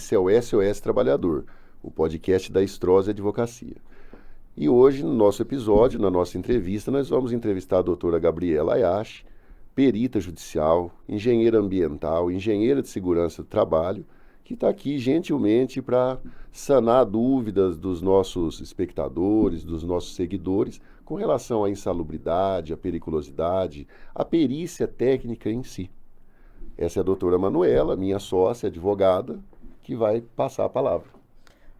Esse é o SOS Trabalhador, o podcast da Strozzi Advocacia. E hoje, no nosso episódio, na nossa entrevista, nós vamos entrevistar a doutora Gabriela Ayashi, perita judicial, engenheira ambiental, engenheira de segurança do trabalho, que está aqui gentilmente para sanar dúvidas dos nossos espectadores, dos nossos seguidores, com relação à insalubridade, à periculosidade, à perícia técnica em si. Essa é a doutora Manuela, minha sócia, advogada, que vai passar a palavra.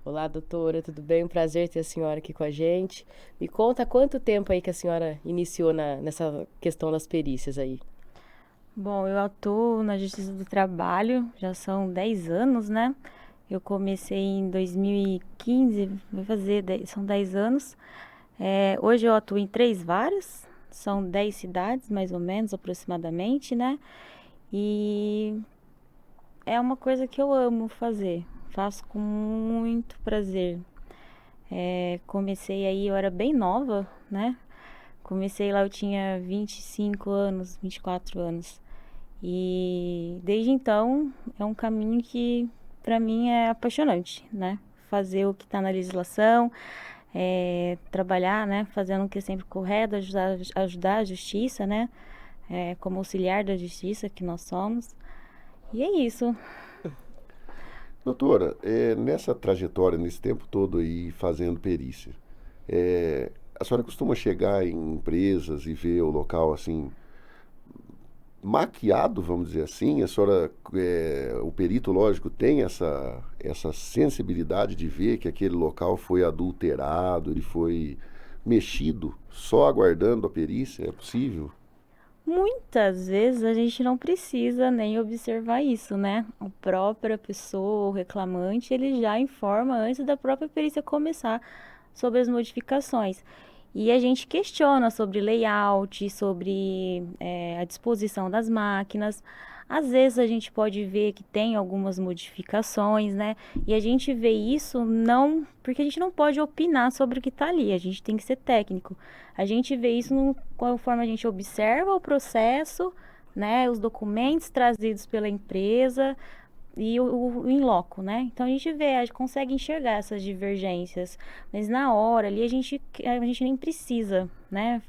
Olá, doutora, tudo bem? Um prazer ter a senhora aqui com a gente. Me conta há quanto tempo aí que a senhora iniciou nessa questão das perícias aí? Bom, eu atuo na Justiça do Trabalho, já são 10 anos, né? Eu comecei em 2015, são 10 anos. Hoje eu atuo em 3 varas, são 10 cidades, mais ou menos, aproximadamente, né? E é uma coisa que eu amo fazer, faço com muito prazer. Comecei aí, eu era bem nova, né? Comecei lá, eu tinha 25 anos, 24 anos. E desde então é um caminho que para mim é apaixonante, né? Fazer o que está na legislação, trabalhar, né? Fazendo o que é sempre correto, ajudar a justiça, né? Como auxiliar da justiça que nós somos. E é isso. Doutora, nessa trajetória, nesse tempo todo aí fazendo perícia, a senhora costuma chegar em empresas e ver o local assim, maquiado, vamos dizer assim? A senhora, o perito, lógico, tem essa sensibilidade de ver que aquele local foi adulterado, ele foi mexido, só aguardando a perícia? É possível? Muitas vezes a gente não precisa nem observar isso, né? A própria pessoa, o reclamante, ele já informa antes da própria perícia começar sobre as modificações. E a gente questiona sobre layout, sobre a disposição das máquinas. Às vezes a gente pode ver que tem algumas modificações, né? E a gente vê isso não porque a gente não pode opinar sobre o que está ali, a gente tem que ser técnico. A gente vê isso conforme a gente observa o processo, né? Os documentos trazidos pela empresa e o in loco, né? Então a gente vê, a gente consegue enxergar essas divergências, mas na hora ali a gente nem precisa, né?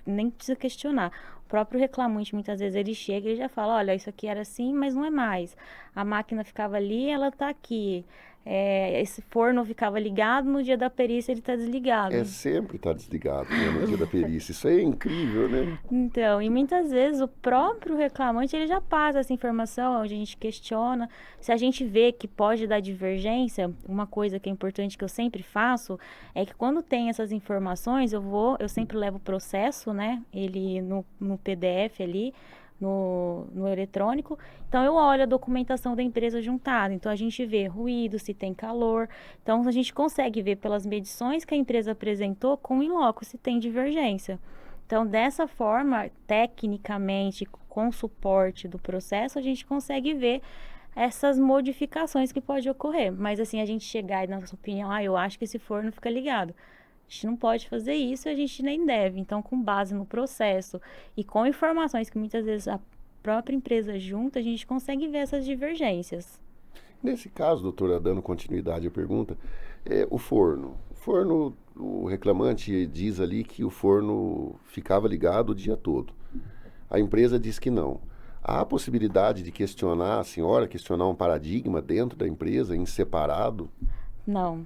Nem precisa questionar. O próprio reclamante muitas vezes ele chega e já fala, olha, isso aqui era assim, mas não é mais. A máquina ficava ali, ela tá aqui. Esse forno ficava ligado, no dia da perícia ele tá desligado. Sempre está desligado, né, no dia da perícia. Isso aí é incrível, né? Então, e muitas vezes o próprio reclamante ele já passa essa informação, onde a gente questiona. Se a gente vê que pode dar divergência, uma coisa que é importante que eu sempre faço é que quando tem essas informações, eu sempre levo o processo, né? Ele no PDF ali, no eletrônico. Então eu olho a documentação da empresa juntada. Então a gente vê ruído, se tem calor. Então a gente consegue ver pelas medições que a empresa apresentou com o in loco se tem divergência. Então, dessa forma, tecnicamente, com o suporte do processo, a gente consegue ver essas modificações que pode ocorrer. Mas assim, a gente chegar e, na nossa opinião, eu acho que esse forno fica ligado. A gente não pode fazer isso e a gente nem deve. Então, com base no processo e com informações que muitas vezes a própria empresa junta, a gente consegue ver essas divergências. Nesse caso, doutora, dando continuidade à pergunta, o forno. O forno, o reclamante diz ali que o forno ficava ligado o dia todo. A empresa diz que não. Há a possibilidade de questionar a senhora, questionar um paradigma dentro da empresa, em separado? Não.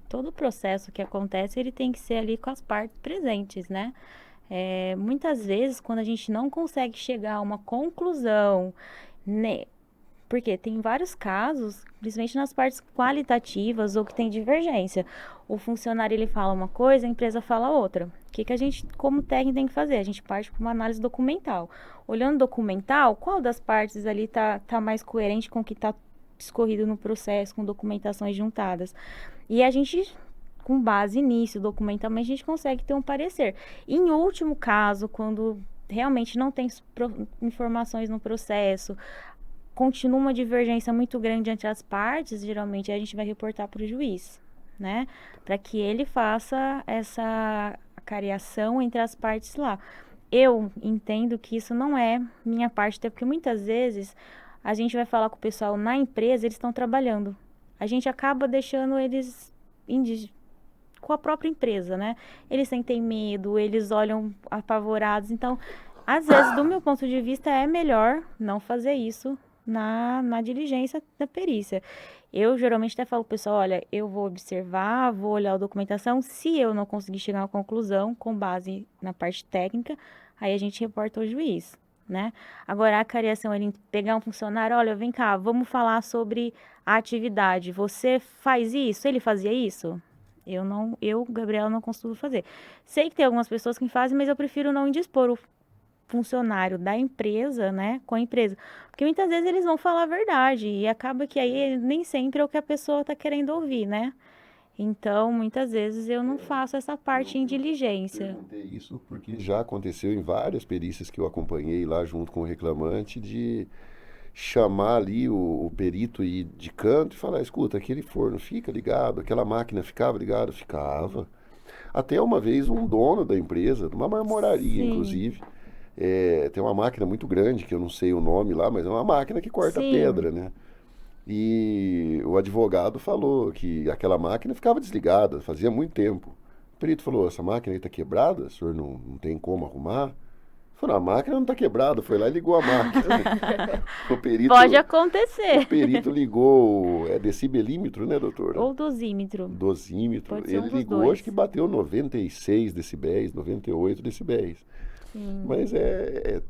Todo o processo que acontece, ele tem que ser ali com as partes presentes, né? Muitas vezes, quando a gente não consegue chegar a uma conclusão, né? Porque tem vários casos, principalmente nas partes qualitativas ou que tem divergência. O funcionário ele fala uma coisa, a empresa fala outra. O que a gente, como técnico, tem que fazer? A gente parte para uma análise documental. Olhando o documental, qual das partes ali tá mais coerente com o que está discorrido no processo, com documentações juntadas. E a gente, com base nisso, documentalmente, a gente consegue ter um parecer. Em último caso, quando realmente não tem informações no processo, continua uma divergência muito grande entre as partes, geralmente a gente vai reportar para o juiz, né? Para que ele faça essa cariação entre as partes lá. Eu entendo que isso não é minha parte, até porque muitas vezes a gente vai falar com o pessoal na empresa, eles estão trabalhando. A gente acaba deixando eles com a própria empresa, né? Eles sentem medo, eles olham apavorados. Então, às vezes, do meu ponto de vista, é melhor não fazer isso na diligência da perícia. Eu geralmente até falo pro pessoal, olha, eu vou observar, vou olhar a documentação, se eu não conseguir chegar a uma conclusão com base na parte técnica, aí a gente reporta ao juiz, né? Agora, a cariação, ele pegar um funcionário, olha, vem cá, vamos falar sobre a atividade, você faz isso? Ele fazia isso? Gabriela, não costumo fazer. Sei que tem algumas pessoas que fazem, mas eu prefiro não indispor o funcionário da empresa, né, com a empresa. Porque muitas vezes eles vão falar a verdade e acaba que aí nem sempre é o que a pessoa está querendo ouvir, né? Então, muitas vezes eu não faço essa parte em diligência. Perguntei isso porque já aconteceu em várias perícias que eu acompanhei lá junto com o reclamante de chamar ali o perito e de canto e falar, escuta, aquele forno fica ligado, aquela máquina ficava ligada, ficava. Até uma vez um dono da empresa, de uma marmoraria, Sim. inclusive, tem uma máquina muito grande, que eu não sei o nome lá, mas é uma máquina que corta Sim. pedra, né? E o advogado falou que aquela máquina ficava desligada, fazia muito tempo. O perito falou, essa máquina aí está quebrada, o senhor não tem como arrumar? Falou, a máquina não está quebrada, foi lá e ligou a máquina. O perito, Pode acontecer. o perito ligou, decibelímetro, né, doutora? Ou dosímetro. Dosímetro. Pode ser Ele um dos ligou, dois. acho que bateu 96 decibéis, 98 decibéis. Sim. Mas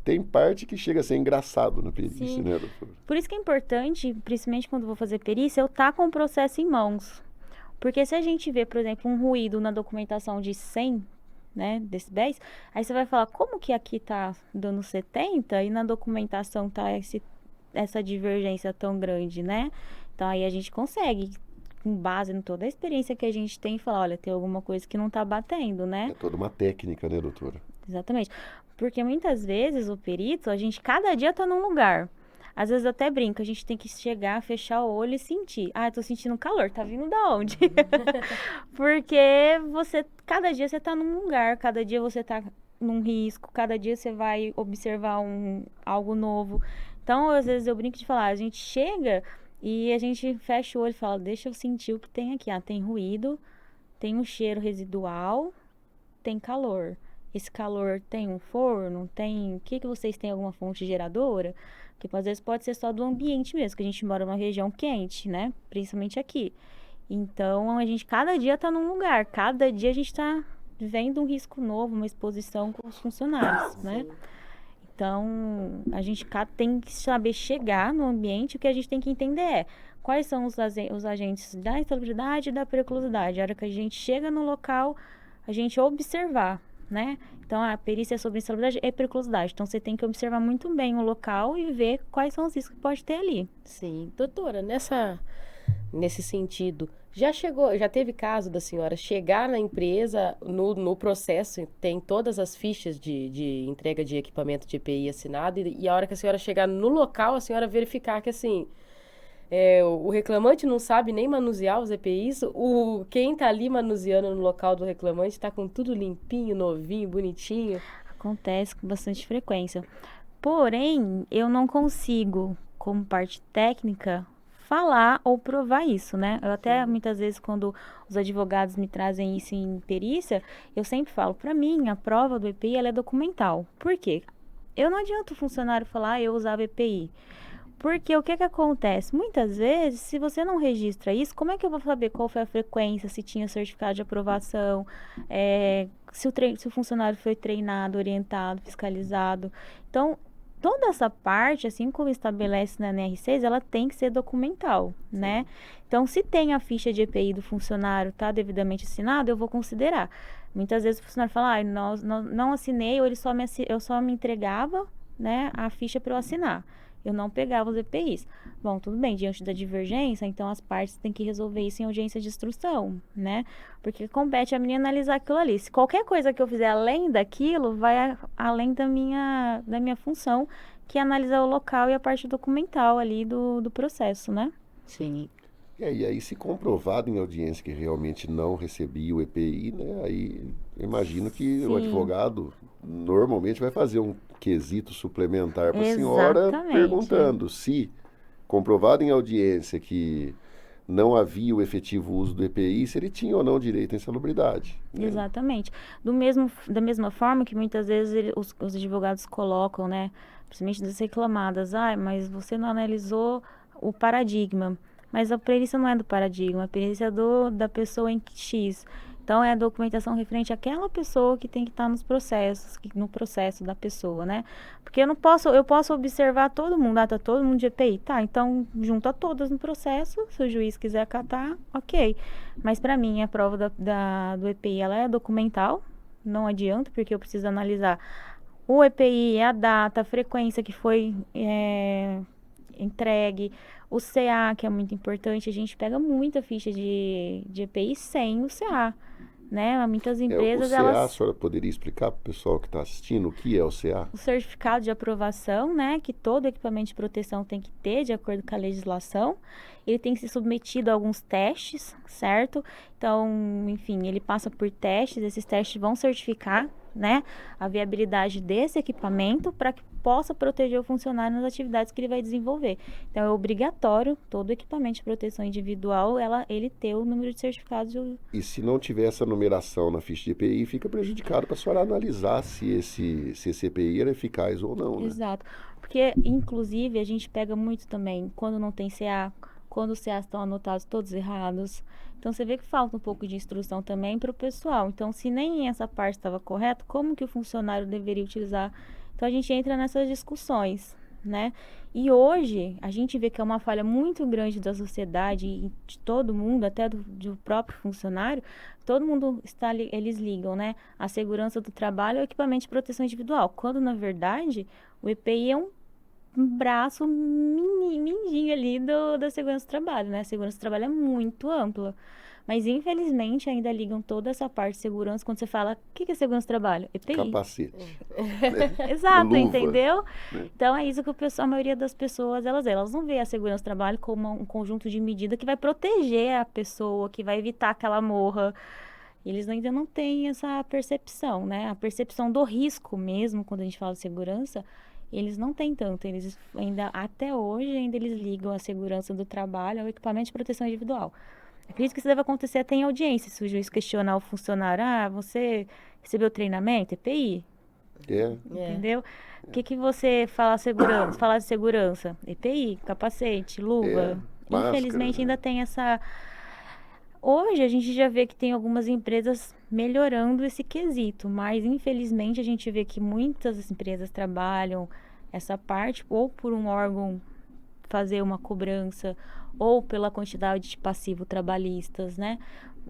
tem parte que chega a ser engraçado na perícia, Sim. né, doutora? Por isso que é importante, principalmente quando vou fazer perícia, eu estar com o processo em mãos. Porque se a gente vê, por exemplo, um ruído na documentação de 100, né, decibéis, aí você vai falar, como que aqui tá dando 70 e na documentação tá essa divergência tão grande, né? Então aí a gente consegue, com base em toda a experiência que a gente tem, falar, olha, tem alguma coisa que não tá batendo, né? É toda uma técnica, né, doutora? Exatamente. Porque muitas vezes o perito, a gente cada dia tá num lugar. Às vezes eu até brinco, a gente tem que chegar, fechar o olho e sentir. Ah, eu tô sentindo calor, tá vindo da onde? Porque cada dia você tá num lugar, cada dia você tá num risco, cada dia você vai observar algo novo. Então, às vezes eu brinco de falar, a gente chega e a gente fecha o olho e fala, deixa eu sentir o que tem aqui. Ah, tem ruído, tem um cheiro residual, tem calor. Esse calor tem um forno? Tem. O que vocês têm? Alguma fonte geradora? Porque às vezes pode ser só do ambiente mesmo, que a gente mora numa região quente, né? Principalmente aqui. Então, a gente cada dia tá num lugar, cada dia a gente tá vendo um risco novo, uma exposição com os funcionários, né? Então, a gente tem que saber chegar no ambiente, o que a gente tem que entender é quais são os agentes da insalubridade e da periculosidade. A hora que a gente chega no local, a gente observar, né? Então, a perícia sobre insalubridade e periculosidade. Então, você tem que observar muito bem o local e ver quais são os riscos que pode ter ali. Sim. Doutora, nesse sentido, já teve caso da senhora chegar na empresa, no processo, tem todas as fichas de entrega de equipamento de EPI assinado, e a hora que a senhora chegar no local, a senhora verificar que, assim, o reclamante não sabe nem manusear os EPIs, quem está ali manuseando no local do reclamante está com tudo limpinho, novinho, bonitinho. Acontece com bastante frequência. Porém, eu não consigo, como parte técnica, falar ou provar isso, né? Eu até, muitas vezes, quando os advogados me trazem isso em perícia, eu sempre falo, para mim, a prova do EPI, ela é documental. Por quê? Eu não adianta o funcionário falar, eu usava EPI. Porque o que acontece? Muitas vezes, se você não registra isso, como é que eu vou saber qual foi a frequência, se tinha certificado de aprovação, se o funcionário foi treinado, orientado, fiscalizado. Então, toda essa parte, assim como estabelece na NR6, ela tem que ser documental, né? Então, se tem a ficha de EPI do funcionário, tá devidamente assinado, eu vou considerar. Muitas vezes o funcionário fala, não assinei, ou eu só me entregava, né, a ficha para eu assinar. Eu não pegava os EPIs. Bom, tudo bem, diante da divergência, então as partes têm que resolver isso em audiência de instrução, né? Porque compete a mim analisar aquilo ali. Se qualquer coisa que eu fizer além daquilo, vai além da minha função, que é analisar o local e a parte documental ali do processo, né? Sim. E aí, se comprovado em audiência que realmente não recebia o EPI, né, aí eu imagino que o advogado normalmente vai fazer um quesito suplementar para a senhora, Exatamente. perguntando se comprovado em audiência que não havia o efetivo uso do EPI, se ele tinha ou não direito à insalubridade. Né? Exatamente. Da mesma forma que muitas vezes os advogados colocam, né, principalmente das reclamadas, mas você não analisou o paradigma. Mas a perícia não é do paradigma, a perícia é da pessoa em X. Então, é a documentação referente àquela pessoa que tem que estar nos processos, no processo da pessoa, né? Porque eu posso observar todo mundo, tá todo mundo de EPI, tá? Então, junta todas no processo, se o juiz quiser acatar, ok. Mas, para mim, a prova do EPI, ela é documental, não adianta, porque eu preciso analisar o EPI, a data, a frequência que foi entregue, o CA, que é muito importante, a gente pega muita ficha de EPI sem o CA, né? Muitas empresas, O CA, a elas... senhora poderia explicar para o pessoal que está assistindo o que é o CA? O certificado de aprovação, né, que todo equipamento de proteção tem que ter, de acordo com a legislação, ele tem que ser submetido a alguns testes, certo? Então, enfim, ele passa por testes, esses testes vão certificar, né, a viabilidade desse equipamento para que possa proteger o funcionário nas atividades que ele vai desenvolver. Então, é obrigatório todo equipamento de proteção individual, ele ter o número de certificados. E se não tiver essa numeração na ficha de EPI, fica prejudicado para a senhora analisar se esse EPI era eficaz ou não, né? Exato. Porque, inclusive, a gente pega muito também quando não tem CA, quando os CAs estão anotados todos errados. Então, você vê que falta um pouco de instrução também para o pessoal. Então, se nem essa parte estava correta, como que o funcionário deveria utilizar? Então, a gente entra nessas discussões, né? E hoje, a gente vê que é uma falha muito grande da sociedade e de todo mundo, até do próprio funcionário. Todo mundo eles ligam, né? A segurança do trabalho ao equipamento de proteção individual. Quando, na verdade, o EPI é um braço mindinho ali da segurança do trabalho, né? A segurança do trabalho é muito ampla. Mas, infelizmente, ainda ligam toda essa parte de segurança quando você fala, o que é segurança do trabalho? EPI. Capacete. Exato, Luva, entendeu? né? Então, é isso que a maioria das pessoas, elas não vê a segurança do trabalho como um conjunto de medidas que vai proteger a pessoa, que vai evitar que ela morra. Eles ainda não têm essa percepção, né? A percepção do risco mesmo, quando a gente fala de segurança, eles não têm tanto. Eles ainda, até hoje, eles ligam a segurança do trabalho ao equipamento de proteção individual. Acredito que isso deve acontecer até em audiência, se o juiz questionar o funcionário, você recebeu treinamento? EPI, entendeu? O que você fala de segurança? EPI, capacete, luva. Máscara, Infelizmente né? ainda tem essa... Hoje a gente já vê que tem algumas empresas melhorando esse quesito, mas infelizmente a gente vê que muitas empresas trabalham essa parte ou por um órgão fazer uma cobrança ou pela quantidade de passivo trabalhistas, né?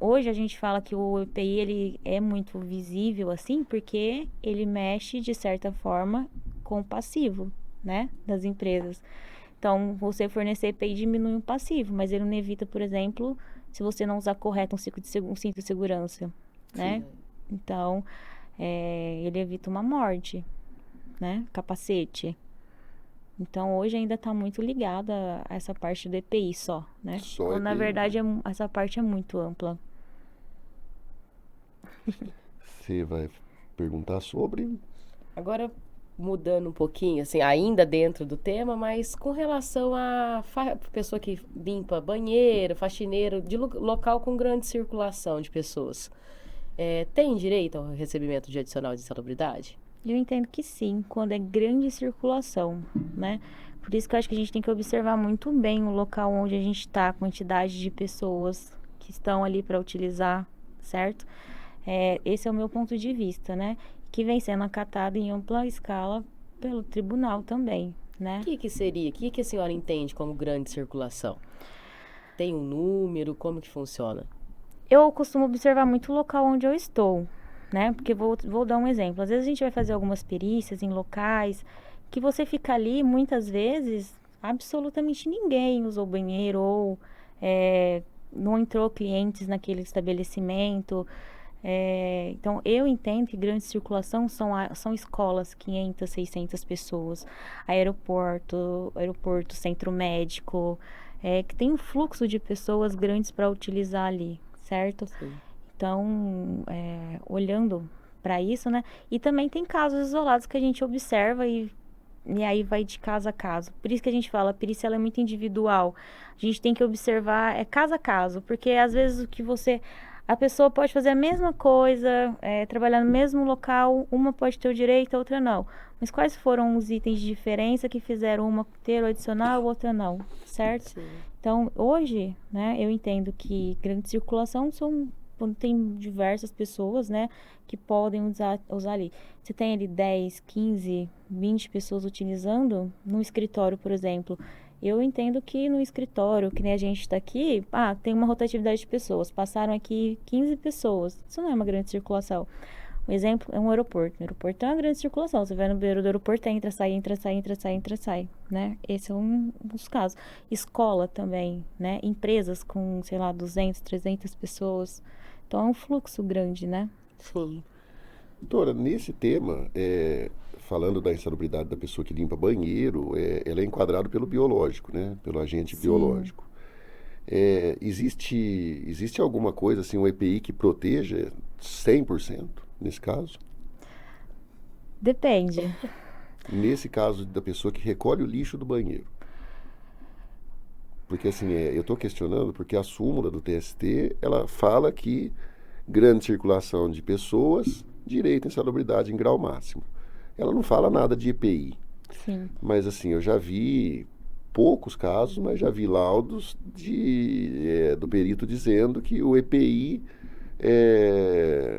Hoje a gente fala que o EPI ele é muito visível assim porque ele mexe de certa forma com o passivo, né, das empresas. Então, você fornecer EPI diminui o passivo, mas ele não evita, por exemplo, se você não usar correto um cinto de segurança, né? Então, ele evita uma morte, né? Capacete. Então, hoje ainda está muito ligada a essa parte do EPI só, né? Só Então, na EPI, verdade, essa parte é muito ampla. Você vai perguntar sobre? Agora, mudando um pouquinho, assim, ainda dentro do tema, mas com relação a pessoa que limpa banheiro, faxineiro, de local com grande circulação de pessoas. Tem direito ao recebimento de adicional de insalubridade? Eu entendo que sim, quando é grande circulação, né? Por isso que eu acho que a gente tem que observar muito bem o local onde a gente está, a quantidade de pessoas que estão ali para utilizar, certo? Esse é o meu ponto de vista, né? Que vem sendo acatado em ampla escala pelo tribunal também, né? O que seria? O que a senhora entende como grande circulação? Tem um número? Como que funciona? Eu costumo observar muito o local onde eu estou, né? Porque vou dar um exemplo. Às vezes a gente vai fazer algumas perícias em locais que você fica ali, muitas vezes, absolutamente ninguém usou banheiro ou não entrou clientes naquele estabelecimento. Então, eu entendo que grande circulação são escolas, 500, 600 pessoas, aeroporto, centro médico, que tem um fluxo de pessoas grandes para utilizar ali, certo? Sim. Então, olhando para isso, né? E também tem casos isolados que a gente observa e E aí vai de caso a caso. Por isso que a gente fala, a perícia ela é muito individual. A gente tem que observar caso a caso, porque às vezes o que você... A pessoa pode fazer a mesma coisa, trabalhar no mesmo local, uma pode ter o direito, a outra não. Mas quais foram os itens de diferença que fizeram uma ter o adicional, a outra não, certo? Sim. Então, hoje, né, eu entendo que grande circulação são quando tem diversas pessoas, né, que podem usar ali. Você tem ali 10, 15, 20 pessoas utilizando no escritório, por exemplo. Eu entendo que no escritório, que nem a gente está aqui, tem uma rotatividade de pessoas. Passaram aqui 15 pessoas. Isso não é uma grande circulação. Um exemplo é um aeroporto. No aeroporto é uma grande circulação. Você vai no beiro do aeroporto, entra, sai, entra, sai, entra, sai, entra, sai, né? Esse é um dos casos. Escola também, né? Empresas com, sei lá, 200, 300 pessoas. Então é um fluxo grande, né? Sim. Doutora, nesse tema, falando da insalubridade da pessoa que limpa banheiro, ela é enquadrada pelo biológico, né? Pelo agente Sim. biológico. Existe alguma coisa, assim, um EPI que proteja 100% nesse caso? Depende. Nesse caso da pessoa que recolhe o lixo do banheiro. Porque, assim, eu estou questionando porque a súmula do TST, ela fala que grande circulação de pessoas, direito à insalubridade em grau máximo. Ela não fala nada de EPI. Sim. Mas, assim, eu já vi poucos casos, mas já vi laudos do perito dizendo que o EPI...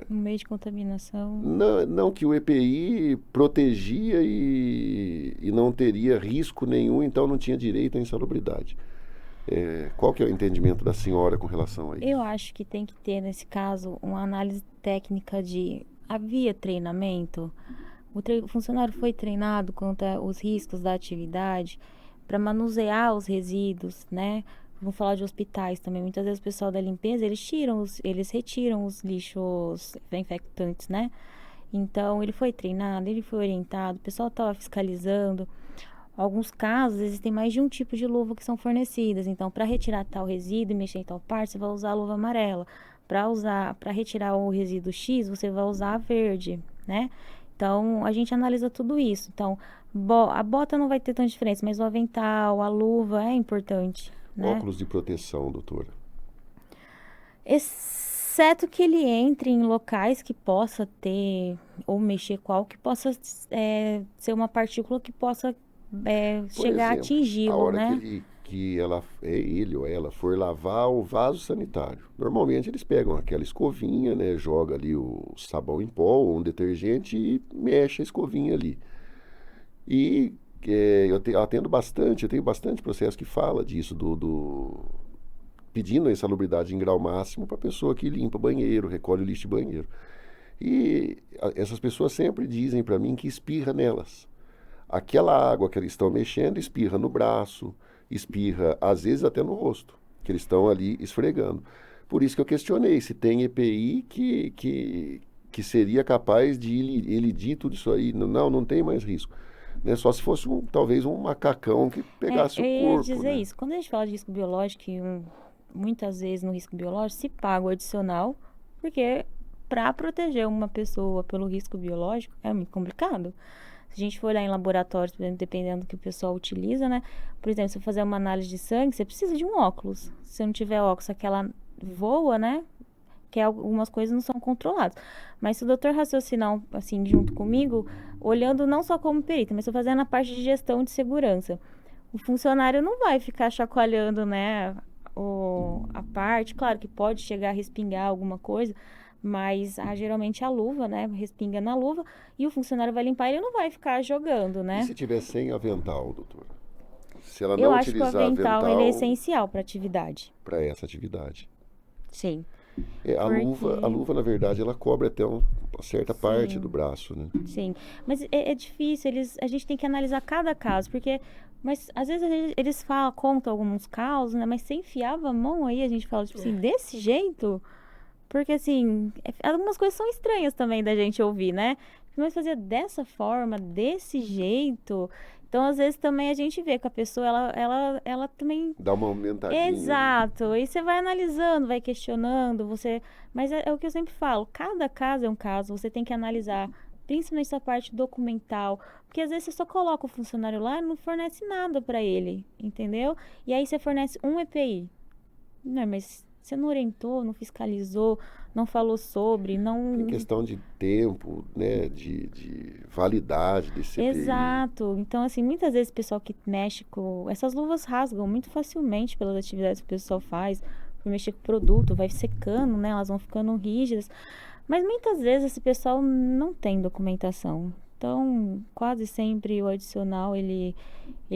No meio de contaminação. Não, que o EPI protegia e não teria risco nenhum, então não tinha direito à insalubridade. Qual que é o entendimento da senhora com relação a isso? Eu acho que tem que ter, nesse caso, uma análise técnica de... Havia treinamento? O funcionário foi treinado quanto aos riscos da atividade para manusear os resíduos, né? Vamos falar de hospitais também. Muitas vezes o pessoal da limpeza, eles retiram os lixos infectantes, né? Então, ele foi treinado, ele foi orientado, o pessoal estava fiscalizando. Alguns casos, existem mais de um tipo de luva que são fornecidas. Então, para retirar tal resíduo e mexer em tal parte, você vai usar a luva amarela. Para retirar o resíduo X, você vai usar a verde, né? Então, a gente analisa tudo isso. Então, a bota não vai ter tanta diferença, mas o avental, a luva é importante, né? Óculos de proteção, doutora. Exceto que ele entre em locais que possa ter, ou mexer com algo que possa ser uma partícula que possa chegar a exemplo, a atingi-lo, hora né? que ele ou ela for lavar o vaso sanitário, normalmente eles pegam aquela escovinha, né, joga ali o sabão em pó ou um detergente e mexe a escovinha ali. E eu tenho bastante processo que fala disso, pedindo a insalubridade em grau máximo para a pessoa que limpa banheiro, recolhe o lixo de banheiro. E essas pessoas sempre dizem para mim que espirra nelas. Aquela água que eles estão mexendo espirra no braço, espirra às vezes até no rosto, que eles estão ali esfregando. Por isso que eu questionei se tem EPI que seria capaz de elidir tudo isso aí. Não tem mais risco. Né? Só se fosse talvez um macacão que pegasse Eu o ia corpo. dizer Né? isso. Quando a gente fala de risco biológico, muitas vezes no risco biológico se paga o adicional, porque para proteger uma pessoa pelo risco biológico é muito complicado. Se a gente for olhar em laboratórios, dependendo do que o pessoal utiliza, né? Por exemplo, se eu fazer uma análise de sangue, você precisa de um óculos. Se não tiver óculos, aquela voa, né? Que algumas coisas não são controladas. Mas se o doutor raciocinar, assim, junto comigo, olhando não só como perito, mas fazendo a parte de gestão de segurança, o funcionário não vai ficar chacoalhando, né? A parte, claro que pode chegar a respingar alguma coisa, mas geralmente a luva, né? Respinga na luva e o funcionário vai limpar, ele não vai ficar jogando, E né? se tiver sem avental, doutora? Se ela Eu não acho que o utilizar avental, ele é avental essencial para a atividade. para essa atividade. Sim. A Porque... luva, na verdade, ela cobre até uma certa parte do braço, né? Sim, mas é difícil, a gente tem que analisar cada caso, porque, mas às vezes eles contam alguns casos, né, mas você enfiava a mão aí, a gente fala, tipo assim, desse jeito, porque assim, algumas coisas são estranhas também da gente ouvir, né, mas fazer dessa forma, desse jeito, então às vezes também a gente vê que a pessoa, ela também... Dá uma aumentadinha. Exato, aí você vai analisando, vai questionando, mas é o que eu sempre falo, cada caso é um caso, você tem que analisar principalmente essa parte documental, porque às vezes você só coloca o funcionário lá e não fornece nada para ele, entendeu? E aí você fornece um EPI. Não, mas você não orientou, não fiscalizou, não falou sobre, Tem não. questão de tempo, né, de validade desse CPI. Exato. Então, assim, muitas vezes o pessoal que mexe com. Essas luvas rasgam muito facilmente pelas atividades que o pessoal faz, por mexer com o produto, vai secando, né? Elas vão ficando rígidas. Mas muitas vezes esse pessoal não tem documentação. Então, quase sempre o adicional ele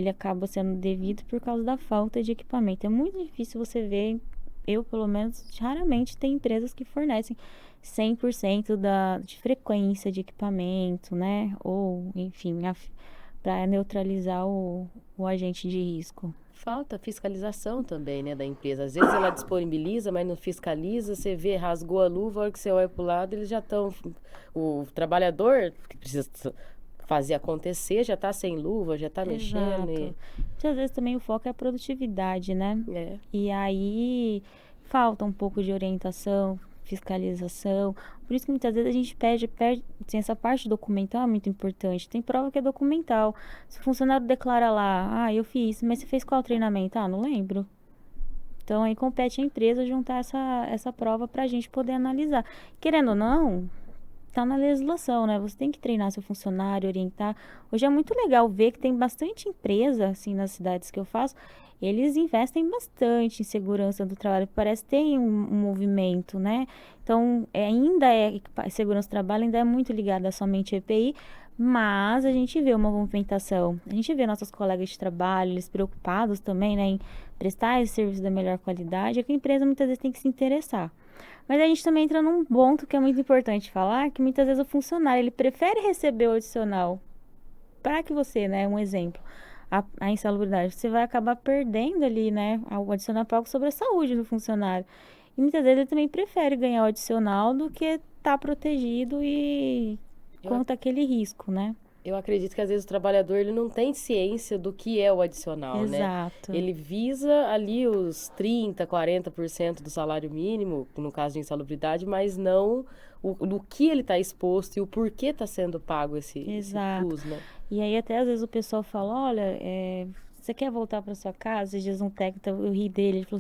acaba sendo devido por causa da falta de equipamento. É muito difícil você ver, eu pelo menos, raramente tem empresas que fornecem 100% de frequência de equipamento, né? Ou, enfim, para neutralizar o agente de risco. Falta fiscalização também, né, da empresa. Às vezes ela disponibiliza, mas não fiscaliza. Você vê, rasgou a luva, a hora que você olha para o lado, eles já estão... O trabalhador que precisa fazer acontecer já está sem luva, já está mexendo. Exato. Muitas vezes também o foco é a produtividade, né? É. E aí falta um pouco de orientação, fiscalização. Por isso que muitas vezes a gente perde assim, essa parte documental é muito importante. Tem prova que é documental. Se o funcionário declara lá, eu fiz, mas você fez qual treinamento? Não lembro. Então aí compete a empresa juntar essa prova para a gente poder analisar. Querendo ou não, tá na legislação, né? Você tem que treinar seu funcionário, orientar. Hoje é muito legal ver que tem bastante empresa, assim, nas cidades que eu faço, eles investem bastante em segurança do trabalho. Parece que tem um movimento, né? Então, segurança do trabalho ainda é muito ligada a somente EPI, mas a gente vê uma movimentação. A gente vê nossos colegas de trabalho, eles preocupados também, né, em prestar esse serviço da melhor qualidade. É que a empresa muitas vezes tem que se interessar. Mas a gente também entra num ponto que é muito importante falar, que muitas vezes o funcionário, ele prefere receber o adicional para que você, né, um exemplo, a insalubridade, você vai acabar perdendo ali, né, o adicional pago sobre a saúde do funcionário. E muitas vezes ele também prefere ganhar o adicional do que estar protegido e contra aquele risco, né? Eu acredito que às vezes o trabalhador ele não tem ciência do que é o adicional, né? Exato. Ele visa ali os 30, 40% do salário mínimo, no caso de insalubridade, mas não o que ele está exposto e o porquê está sendo pago esse plus, né? E aí até às vezes o pessoal fala, olha, você quer voltar para sua casa? Esses dias um técnico, eu ri dele, ele falou,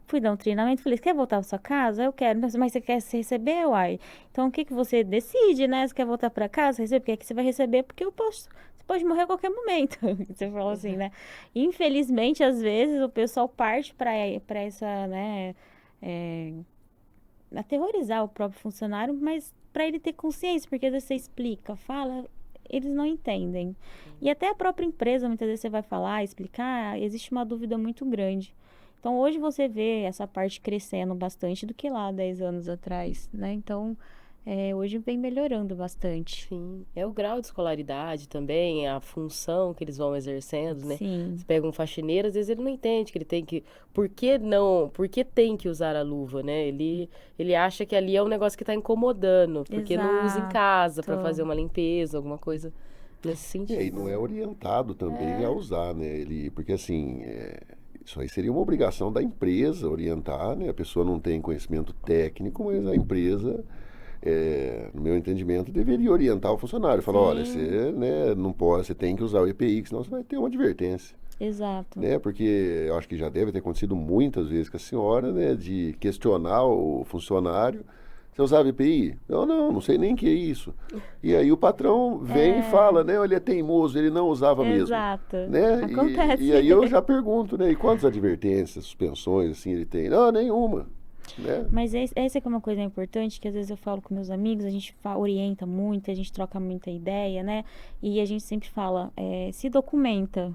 fui dar um treinamento, falei, você quer voltar para sua casa? Eu quero, mas você quer se receber, uai? Então o que que você decide, né? Você quer voltar para casa, receber? Porque aqui você vai receber, porque eu posso, você pode morrer a qualquer momento. Você fala assim, né? Infelizmente, às vezes, o pessoal parte para essa, né, aterrorizar o próprio funcionário, mas para ele ter consciência, porque às vezes você explica, fala, eles não entendem. E até a própria empresa, muitas vezes você vai falar, explicar, existe uma dúvida muito grande. Então, hoje você vê essa parte crescendo bastante do que lá 10 anos atrás, né? Então, hoje vem melhorando bastante. Sim, é o grau de escolaridade também, a função que eles vão exercendo, né? Sim. Você pega um faxineiro, às vezes ele não entende que ele tem que... Por que tem que usar a luva, né? Ele acha que ali é um negócio que está incomodando, porque não usa em casa para fazer uma limpeza, alguma coisa nesse sentido. E aí não é orientado também a usar, né? Porque assim, isso aí seria uma obrigação da empresa orientar, né? A pessoa não tem conhecimento técnico, mas a empresa, no meu entendimento, deveria orientar o funcionário. Falar, olha, você, né, não pode, você tem que usar o EPI, senão você vai ter uma advertência. Exato. Né? Porque eu acho que já deve ter acontecido muitas vezes com a senhora, né, de questionar o funcionário. Você usava EPI? Não sei nem o que é isso. E aí o patrão vem e fala, né? Ele é teimoso, ele não usava mesmo. Exato. Né? Acontece. E aí eu já pergunto, né? E quantas advertências, suspensões, assim, ele tem? Não, nenhuma. Né? Mas essa é uma coisa importante, que às vezes eu falo com meus amigos, a gente orienta muito, a gente troca muita ideia, né? E a gente sempre fala, se documenta,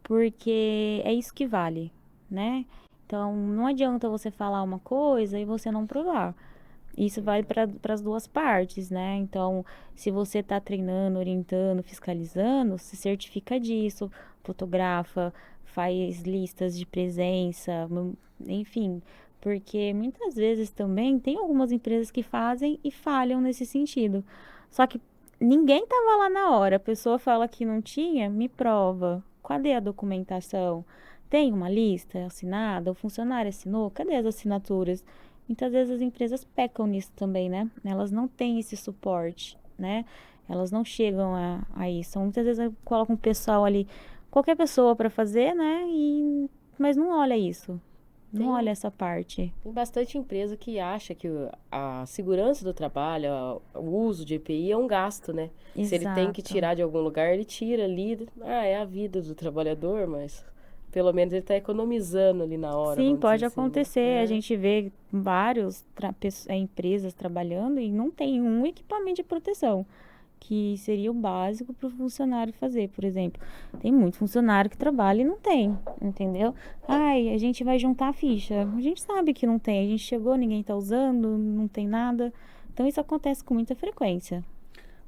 porque é isso que vale, né? Então, não adianta você falar uma coisa e você não provar. Isso vale para as duas partes, né? Então, se você está treinando, orientando, fiscalizando, se certifica disso, fotografa, faz listas de presença, enfim. Porque muitas vezes também tem algumas empresas que fazem e falham nesse sentido. Só que ninguém estava lá na hora. A pessoa fala que não tinha, me prova. Cadê a documentação? Tem uma lista assinada? O funcionário assinou? Cadê as assinaturas? Muitas vezes as empresas pecam nisso também, né? Elas não têm esse suporte, né? Elas não chegam a isso. Então, muitas vezes colocam um pessoal ali, qualquer pessoa para fazer, né? Mas não olha isso. Não Tem- olha essa parte. Tem bastante empresa que acha que a segurança do trabalho, o uso de EPI é um gasto, né? Se ele tem que Exato. tirar de algum lugar, ele tira ali. Ah, é a vida do trabalhador, mas pelo menos ele está economizando ali na hora, Sim, vamos dizer pode assim, né? acontecer. A gente vê vários empresas trabalhando e não tem um equipamento de proteção, que seria o básico para o funcionário fazer, por exemplo. Tem muito funcionário que trabalha e não tem, entendeu? Ai, a gente vai juntar a ficha. A gente sabe que não tem. A gente chegou, ninguém está usando, não tem nada. Então, isso acontece com muita frequência.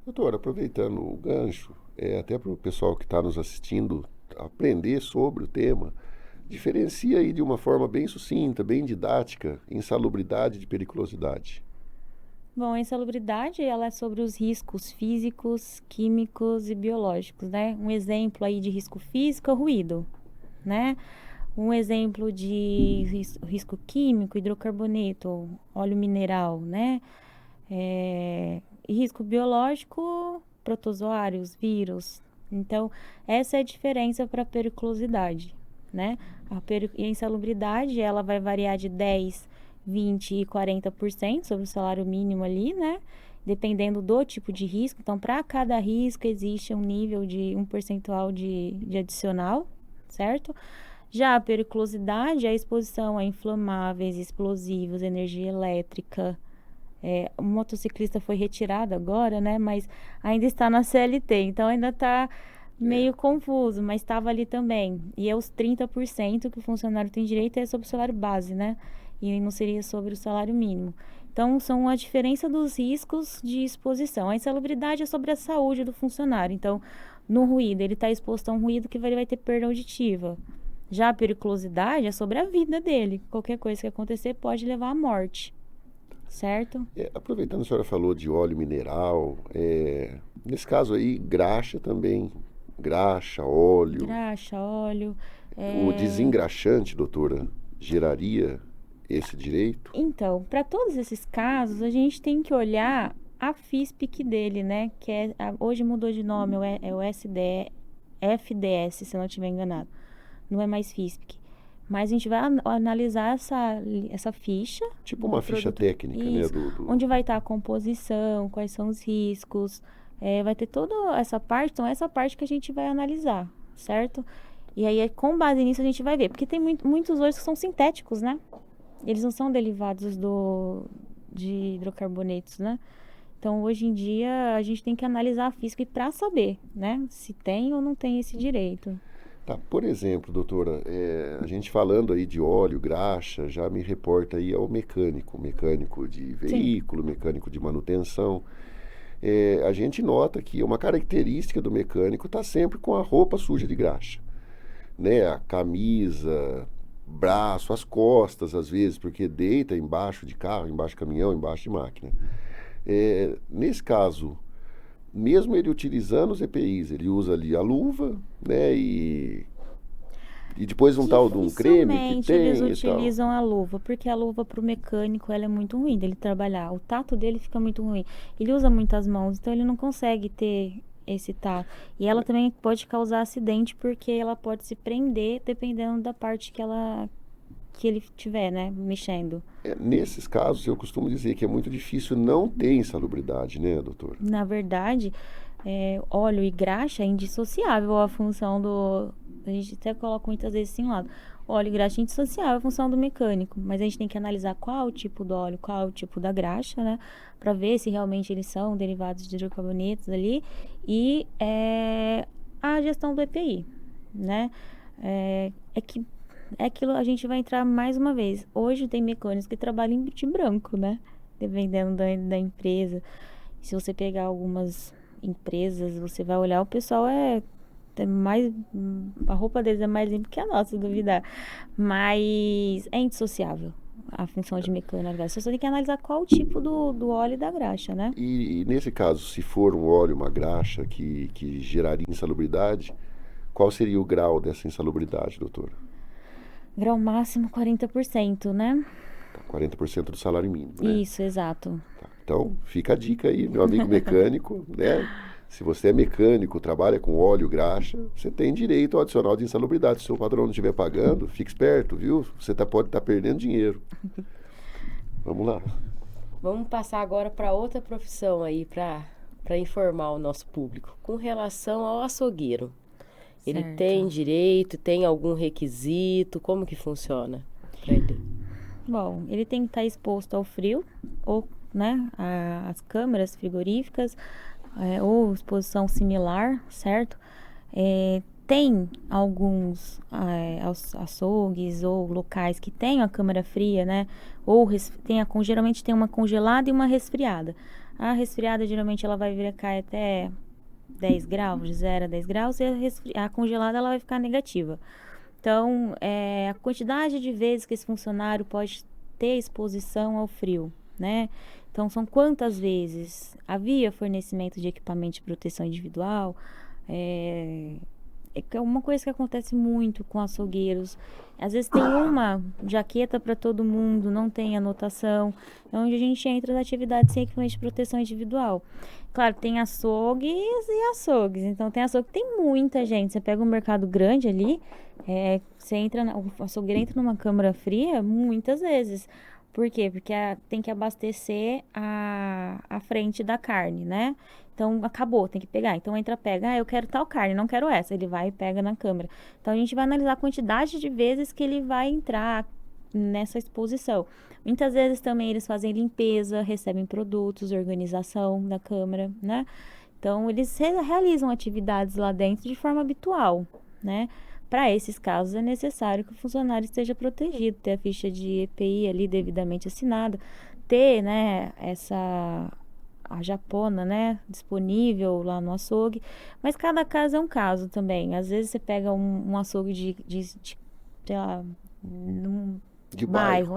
Doutora, aproveitando o gancho, até para o pessoal que está nos assistindo aprender sobre o tema, diferencia aí de uma forma bem sucinta, bem didática, insalubridade de periculosidade. Bom, a insalubridade, ela é sobre os riscos físicos, químicos e biológicos, né? Um exemplo aí de risco físico é o ruído, né? Um exemplo de risco químico, hidrocarboneto, óleo mineral, né? E risco biológico, protozoários, vírus. Então, essa é a diferença para a periculosidade, né? E a insalubridade, ela vai variar de 10, 20 e 40% sobre o salário mínimo ali, né? Dependendo do tipo de risco. Então, para cada risco existe um nível de um percentual de adicional, certo? Já a periculosidade é a exposição a inflamáveis, explosivos, energia elétrica. O motociclista foi retirado agora, né? Mas ainda está na CLT, então ainda está meio confuso, mas estava ali também. E é os 30% que o funcionário tem direito é sobre o salário base, né? E não seria sobre o salário mínimo. Então, são a diferença dos riscos de exposição. A insalubridade é sobre a saúde do funcionário. Então, no ruído, ele está exposto a um ruído que vai ter perda auditiva. Já a periculosidade é sobre a vida dele. Qualquer coisa que acontecer pode levar à morte. Certo? Aproveitando, a senhora falou de óleo mineral, nesse caso aí, graxa também, graxa, óleo. Graxa, óleo. O desengraxante, doutora, geraria esse direito? Então, para todos esses casos, a gente tem que olhar a FISPIC dele, né? Que hoje mudou de nome, é o FDS, se eu não estiver enganado. Não é mais FISPIC. Mas a gente vai analisar essa ficha. Tipo uma ficha técnica, isso, né? Onde vai estar a composição, quais são os riscos. Vai ter toda essa parte. Então, essa parte que a gente vai analisar, certo? E aí, com base nisso, a gente vai ver. Porque tem muitos hoje que são sintéticos, né? Eles não são derivados de hidrocarbonetos, né? Então, hoje em dia, a gente tem que analisar a física para saber, né? Se tem ou não tem esse direito. Tá, por exemplo, doutora, a gente falando aí de óleo, graxa, já me reporta aí ao mecânico de veículo, mecânico de manutenção. A gente nota que uma característica do mecânico está sempre com a roupa suja de graxa, né? A camisa, braço, as costas, às vezes, porque deita embaixo de carro, embaixo de caminhão, embaixo de máquina. Nesse caso, mesmo ele utilizando os EPIs, ele usa ali a luva, né? E depois um tal de um creme que tem eles e tal. utilizam a luva, porque a luva para o mecânico ela é muito ruim dele trabalhar. O tato dele fica muito ruim. Ele usa muitas mãos, então ele não consegue ter esse tato. E ela também pode causar acidente, porque ela pode se prender dependendo da parte que ele tiver, né, mexendo. Nesses casos, eu costumo dizer que é muito difícil não ter insalubridade, né, doutor? Na verdade, óleo e graxa é indissociável a função do... A gente até coloca muitas vezes assim lado. Óleo e graxa é indissociável a função do mecânico, mas a gente tem que analisar qual o tipo do óleo, qual o tipo da graxa, né? Para ver se realmente eles são derivados de hidrocarbonetos ali. E a gestão do EPI, né? Que é aquilo, a gente vai entrar mais uma vez. Hoje tem mecânicos que trabalham de branco, né? Dependendo da empresa. Se você pegar algumas empresas, você vai olhar, o pessoal mais... A roupa deles é mais limpa que a nossa, se duvidar. Mas é indissociável a função de mecânico. Você só tem que analisar qual o tipo do óleo e da graxa, né? E nesse caso, se for um óleo, uma graxa que geraria insalubridade, qual seria o grau dessa insalubridade, doutora? Grau máximo 40%, né? 40% do salário mínimo, né? Isso, exato. Tá. Então, fica a dica aí, meu amigo mecânico, né? Se você é mecânico, trabalha com óleo, graxa, você tem direito ao adicional de insalubridade. Se o seu patrão não estiver pagando, fique esperto, viu? Você pode estar perdendo dinheiro. Vamos lá. Vamos passar agora para outra profissão aí, para informar o nosso público. Com relação ao açougueiro. Ele Certo. tem direito, tem algum requisito? Como que funciona para ele? Bom, ele tem que estar exposto ao frio, ou, né, as câmaras frigoríficas, ou exposição similar, certo? Tem alguns açougues ou locais que têm a câmara fria, né? Ou geralmente tem uma congelada e uma resfriada. A resfriada, geralmente, ela vai ficar até 10 graus, de 0 a 10 graus, e a congelada ela vai ficar negativa. Então, a quantidade de vezes que esse funcionário pode ter exposição ao frio, né? Então, são quantas vezes? Havia fornecimento de equipamento de proteção individual? É uma coisa que acontece muito com açougueiros. Às vezes tem uma jaqueta para todo mundo, não tem anotação. É onde a gente entra na atividade sem equipamento de proteção individual. Claro, tem açougues e açougues. Então, tem açougue que tem muita gente. Você pega um mercado grande ali, você entra, o açougueiro entra numa câmara fria muitas vezes. Por quê? Porque tem que abastecer a frente da carne, né? Então, acabou, tem que pegar. Então, pega, eu quero tal carne, não quero essa. Ele vai e pega na câmara. Então, a gente vai analisar a quantidade de vezes que ele vai entrar nessa exposição. Muitas vezes também eles fazem limpeza, recebem produtos, organização da câmara, né? Então, eles realizam atividades lá dentro de forma habitual, né? Para esses casos, é necessário que o funcionário esteja protegido, ter a ficha de EPI ali devidamente assinada, ter, né, a japona, né, disponível lá no açougue, mas cada caso é um caso também. Às vezes você pega um açougue de sei lá, num De bairro,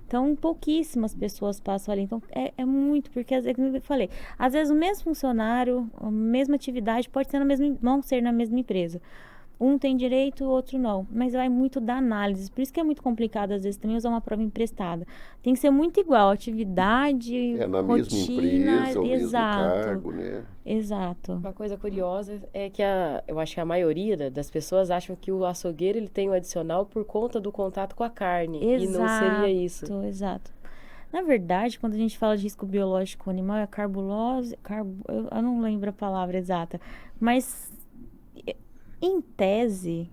Então, pouquíssimas pessoas passam ali. Então, é muito, porque, como eu falei, às vezes o mesmo funcionário, a mesma atividade pode ser não ser na mesma empresa. Um tem direito, o outro não. Mas vai muito da análise. Por isso que é muito complicado, às vezes, também usar uma prova emprestada. Tem que ser muito igual, atividade, Na mesma rotina, empresa, o mesmo exato. cargo, né? Exato. Uma coisa curiosa é que eu acho que a maioria das pessoas acham que o açougueiro ele tem o adicional por conta do contato com a carne. Exato, e não seria isso. Exato. Na verdade, quando a gente fala de risco biológico animal, é carbulose, eu não lembro a palavra exata, mas em tese,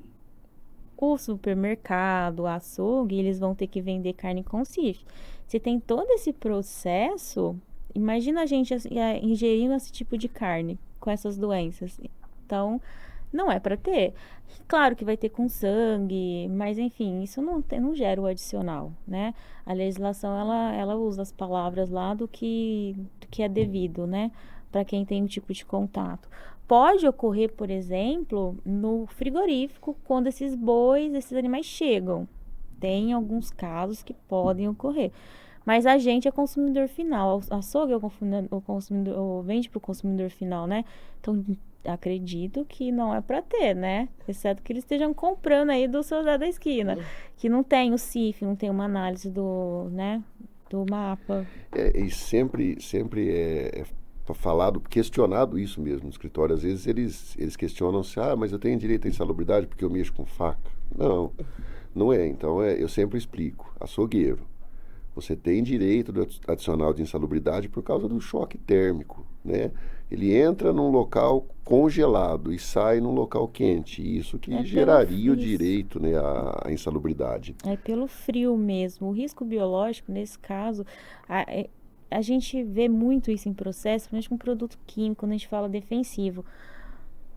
o supermercado, o açougue, eles vão ter que vender carne com CIF. Se tem todo esse processo, imagina a gente ingerindo esse tipo de carne com essas doenças. Então, não é para ter. Claro que vai ter com sangue, mas enfim, isso não gera o adicional, né? A legislação, ela usa as palavras lá do que é devido, né? Para quem tem um tipo de contato. Pode ocorrer, por exemplo, no frigorífico, quando esses animais chegam. Tem alguns casos que podem ocorrer. Mas a gente é consumidor final. O açougue é o consumidor, vende para o consumidor final, né? Então, acredito que não é para ter, né? Exceto que eles estejam comprando aí do seu Zé da esquina. Que não tem o CIF, não tem uma análise do mapa. E sempre é falado, questionado isso mesmo no escritório. Às vezes eles questionam se, mas eu tenho direito à insalubridade porque eu mexo com faca. Não é. Então, eu sempre explico. Açougueiro, você tem direito do adicional de insalubridade por causa do choque térmico, né? Ele entra num local congelado e sai num local quente. Isso que geraria o direito, né, à insalubridade. É pelo frio mesmo. O risco biológico, nesse caso, a gente vê muito isso em processo, principalmente com produto químico, quando a gente fala defensivo.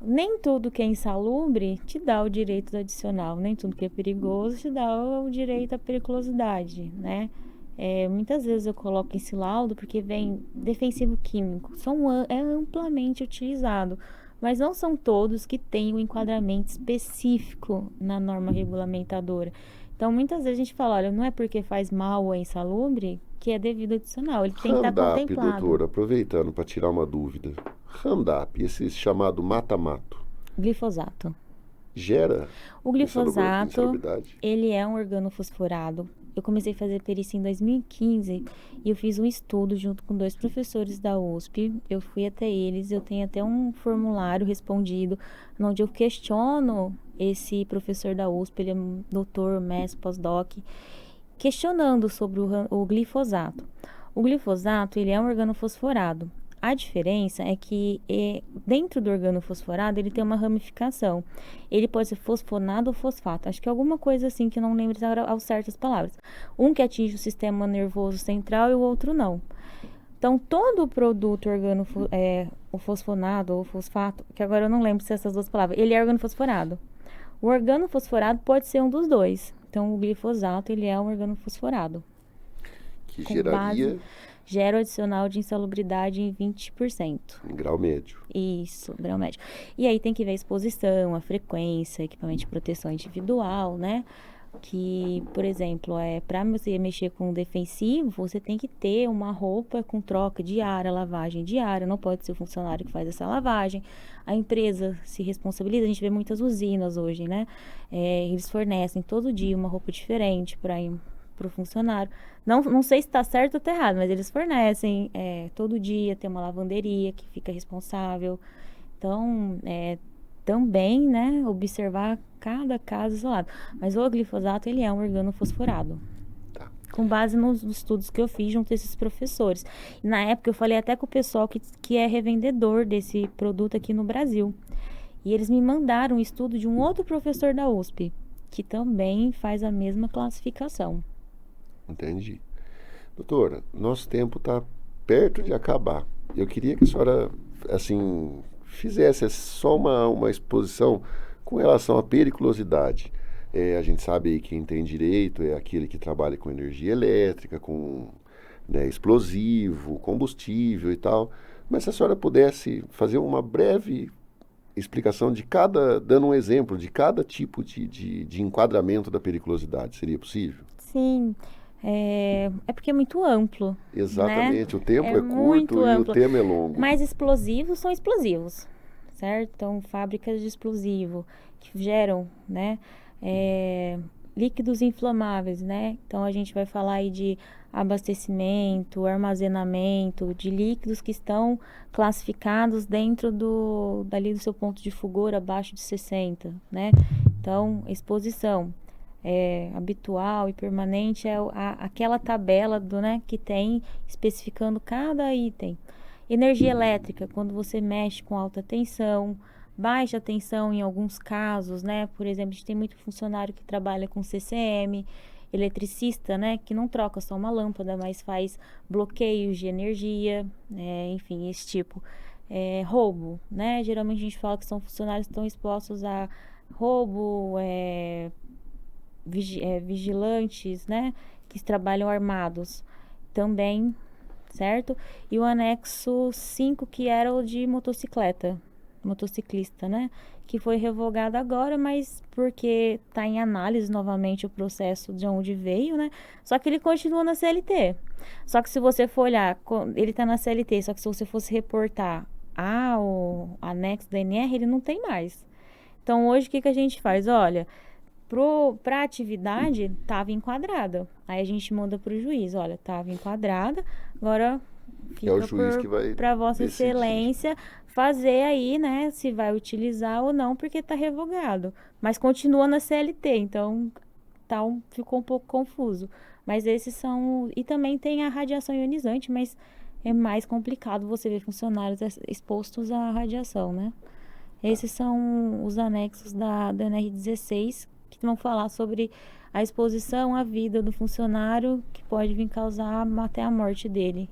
Nem tudo que é insalubre te dá o direito do adicional, nem tudo que é perigoso te dá o direito à periculosidade, né? Muitas vezes eu coloco esse laudo porque vem defensivo químico, é amplamente utilizado, mas não são todos que têm um enquadramento específico na norma regulamentadora. Então, muitas vezes a gente fala, olha, não é porque faz mal ou é insalubre que é devido adicional, ele tem que estar contemplado. Doutora, aproveitando para tirar uma dúvida, Roundup, esse chamado mata-mato, glifosato. Gera o glifosato, insalubridade? ele é um organofosforado Eu comecei a fazer perícia em 2015 e eu fiz um estudo junto com 2 professores da USP. Eu fui até eles, eu tenho até um formulário respondido, onde eu questiono esse professor da USP, ele é um doutor, mestre, pós-doc, questionando sobre o glifosato. O glifosato, ele é um organofosforado. A diferença é que dentro do organofosforado ele tem uma ramificação. Ele pode ser fosfonado ou fosfato. Acho que é alguma coisa assim que eu não lembro ao certo as palavras. Um que atinge o sistema nervoso central e o outro não. Então, todo o produto o fosfonado ou fosfato, que agora eu não lembro se é essas duas palavras, ele é organofosforado. O organofosforado pode ser um dos dois. Então, o glifosato, ele é um organofosforado. Que Com geraria gera adicional de insalubridade em 20%. em grau médio. Isso, grau médio. E aí tem que ver a exposição, a frequência, equipamento de proteção individual, né? Que, por exemplo, para você mexer com o defensivo, você tem que ter uma roupa com troca diária, lavagem diária, não pode ser o funcionário que faz essa lavagem. A empresa se responsabiliza, a gente vê muitas usinas hoje, né? Eles fornecem todo dia uma roupa diferente para o funcionário. Não sei se está certo ou está errado, mas eles fornecem todo dia, tem uma lavanderia que fica responsável. Então, também, né, observar cada caso isolado. Mas o glifosato, ele é um organofosforado. Tá. Com base nos estudos que eu fiz junto a esses professores. Na época, eu falei até com o pessoal que é revendedor desse produto aqui no Brasil. E eles me mandaram um estudo de um outro professor da USP, que também faz a mesma classificação. Entendi. Doutora, nosso tempo está perto de acabar. Eu queria que a senhora, assim, fizesse só uma exposição com relação à periculosidade. A gente sabe aí quem tem direito é aquele que trabalha com energia elétrica, com, né, explosivo, combustível e tal. Mas se a senhora pudesse fazer uma breve explicação dando um exemplo de cada tipo de enquadramento da periculosidade, seria possível? Sim. É porque é muito amplo. Exatamente, né? o tempo é muito curto e amplo. o tema é longo. Mas explosivos são explosivos, certo? Então, fábricas de explosivo que geram, né, líquidos inflamáveis, né? Então, a gente vai falar aí de abastecimento, armazenamento de líquidos que estão classificados dentro dali do seu ponto de fulgor abaixo de 60, né? Então, exposição. Habitual e permanente é aquela tabela né, que tem especificando cada item. Energia elétrica, quando você mexe com alta tensão, baixa tensão em alguns casos, né? Por exemplo, a gente tem muito funcionário que trabalha com CCM, eletricista, né? Que não troca só uma lâmpada, mas faz bloqueios de energia, enfim, esse tipo. Roubo, né? Geralmente a gente fala que são funcionários que estão expostos a roubo, vigilantes, né, que trabalham armados também, certo? E o anexo 5, que era o de motociclista, né, que foi revogado agora, mas porque está em análise novamente o processo de onde veio, né, só que ele continua na CLT. Só que se você for olhar, ele está na CLT, só que se você fosse reportar o anexo da NR, ele não tem mais. Então, hoje, o que a gente faz? Olha, para a atividade, estava enquadrada. Aí a gente manda para o juiz, olha, estava enquadrada, agora É o juiz que vai para Vossa decidir. Excelência fazer aí, né, se vai utilizar ou não, porque está revogado. Mas continua na CLT, então ficou um pouco confuso. Mas esses são... E também tem a radiação ionizante, mas é mais complicado você ver funcionários expostos à radiação, né? Esses são os anexos da NR16, que vão falar sobre a exposição à vida do funcionário, que pode vir causar até a morte dele.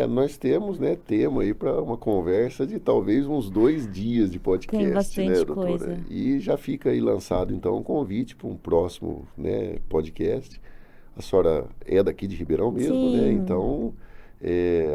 Nós temos, né, tema aí para uma conversa de talvez uns 2 dias de podcast, Tem bastante né, doutora? coisa. E já fica aí lançado, então, um convite para um próximo, né, podcast. A senhora é daqui de Ribeirão mesmo, Sim. né? Então,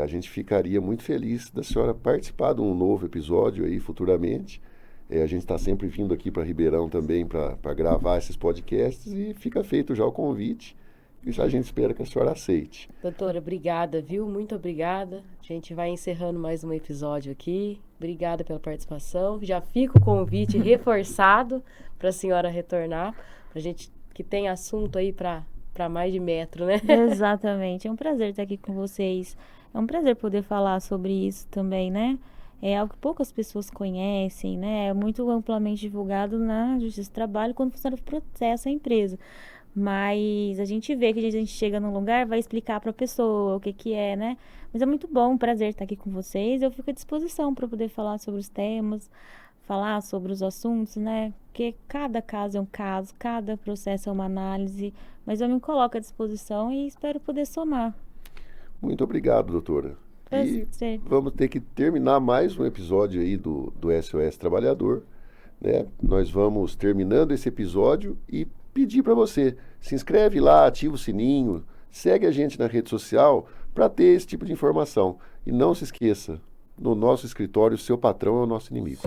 a gente ficaria muito feliz da senhora participar de um novo episódio aí futuramente. A gente está sempre vindo aqui para Ribeirão também para gravar esses podcasts e fica feito já o convite. E a gente espera que a senhora aceite. Doutora, obrigada, viu? Muito obrigada. A gente vai encerrando mais um episódio aqui. Obrigada pela participação. Já fica o convite reforçado para a senhora retornar. Para a gente que tem assunto aí para para mais de metro, né? Exatamente. É um prazer estar aqui com vocês. É um prazer poder falar sobre isso também, né? É algo que poucas pessoas conhecem, né? É muito amplamente divulgado na Justiça do Trabalho quando funciona o processo a empresa. Mas a gente vê que a gente chega num lugar, vai explicar para a pessoa o que que é, né? Mas é muito bom, um prazer estar aqui com vocês. Eu fico à disposição para poder falar sobre os temas, falar sobre os assuntos, né? Porque cada caso é um caso, cada processo é uma análise, mas eu me coloco à disposição e espero poder somar. Muito obrigado, doutora. E Prazer. vamos ter que terminar mais um episódio aí do SOS Trabalhador, né? Nós vamos terminando esse episódio e pedir para você, se inscreve lá, ativa o sininho, segue a gente na rede social para ter esse tipo de informação. E não se esqueça, no nosso escritório, o seu patrão é o nosso inimigo.